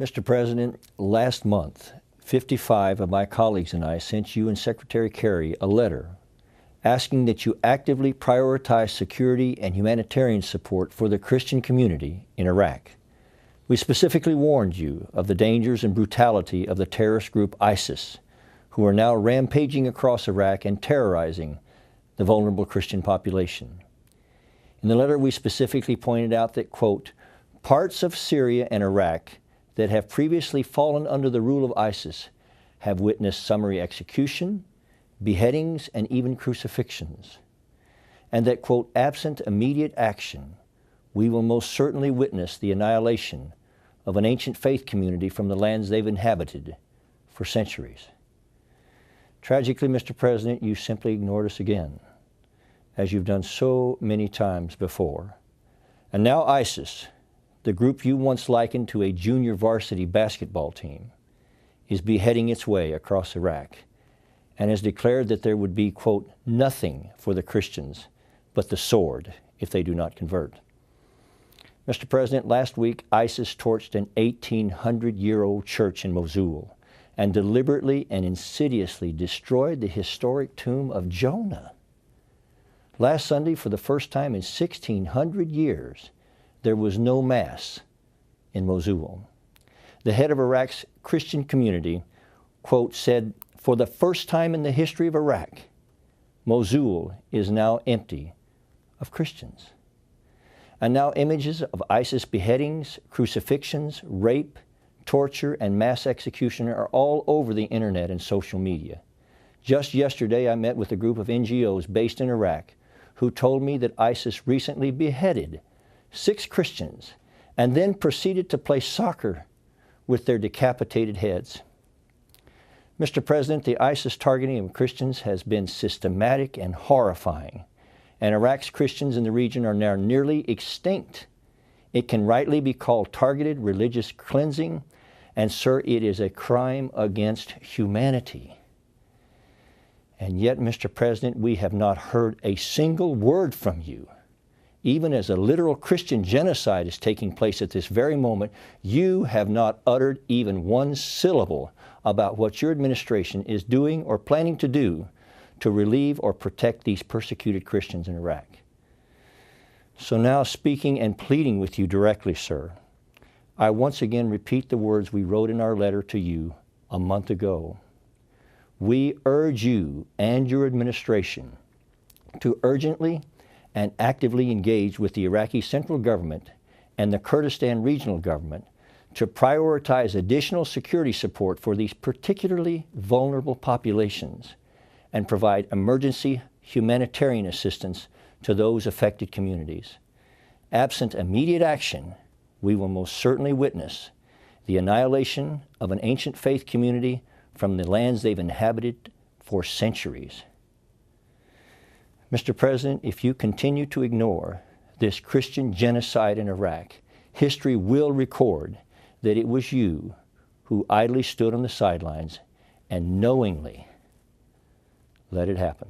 Mr. President, last month, 55 of my colleagues and I sent you and Secretary Kerry a letter asking that you actively prioritize security and humanitarian support for the Christian community in Iraq. We specifically warned you of the dangers and brutality of the terrorist group ISIS, who are now rampaging across Iraq and terrorizing the vulnerable Christian population. In the letter, we specifically pointed out that, quote, parts of Syria and Iraq that have previously fallen under the rule of ISIS have witnessed summary execution, beheadings, and even crucifixions. And that, quote, absent immediate action, we will most certainly witness the annihilation of an ancient faith community from the lands they've inhabited for centuries. Tragically, Mr. President, you simply ignored us again, as you've done so many times before. And now ISIS, the group you once likened to a junior varsity basketball team, is beheading its way across Iraq and has declared that there would be, quote, nothing for the Christians but the sword if they do not convert. Mr. President, last week ISIS torched an 1,800-year-old church in Mosul and deliberately and insidiously destroyed the historic tomb of Jonah. Last Sunday, for the first time in 1,600 years, there was no Mass in Mosul. The head of Iraq's Christian community, quote, said, for the first time in the history of Iraq, Mosul is now empty of Christians. And now images of ISIS beheadings, crucifixions, rape, torture, and mass execution are all over the internet and social media. Just yesterday, I met with a group of NGOs based in Iraq who told me that ISIS recently beheaded 6 Christians and then proceeded to play soccer with their decapitated heads. Mr. President, the ISIS targeting of Christians has been systematic and horrifying, and Iraq's Christians in the region are now nearly extinct. It can rightly be called targeted religious cleansing, and sir, it is a crime against humanity. And yet, Mr. President, we have not heard a single word from you. Even as a literal Christian genocide is taking place at this very moment, you have not uttered even one syllable about what your administration is doing or planning to do to relieve or protect these persecuted Christians in Iraq. So now, speaking and pleading with you directly, sir, I once again repeat the words we wrote in our letter to you a month ago. We urge you and your administration to urgently and actively engage with the Iraqi central government and the Kurdistan regional government to prioritize additional security support for these particularly vulnerable populations and provide emergency humanitarian assistance to those affected communities. Absent immediate action, we will most certainly witness the annihilation of an ancient faith community from the lands they've inhabited for centuries. Mr. President, if you continue to ignore this Christian genocide in Iraq, history will record that it was you who idly stood on the sidelines and knowingly let it happen.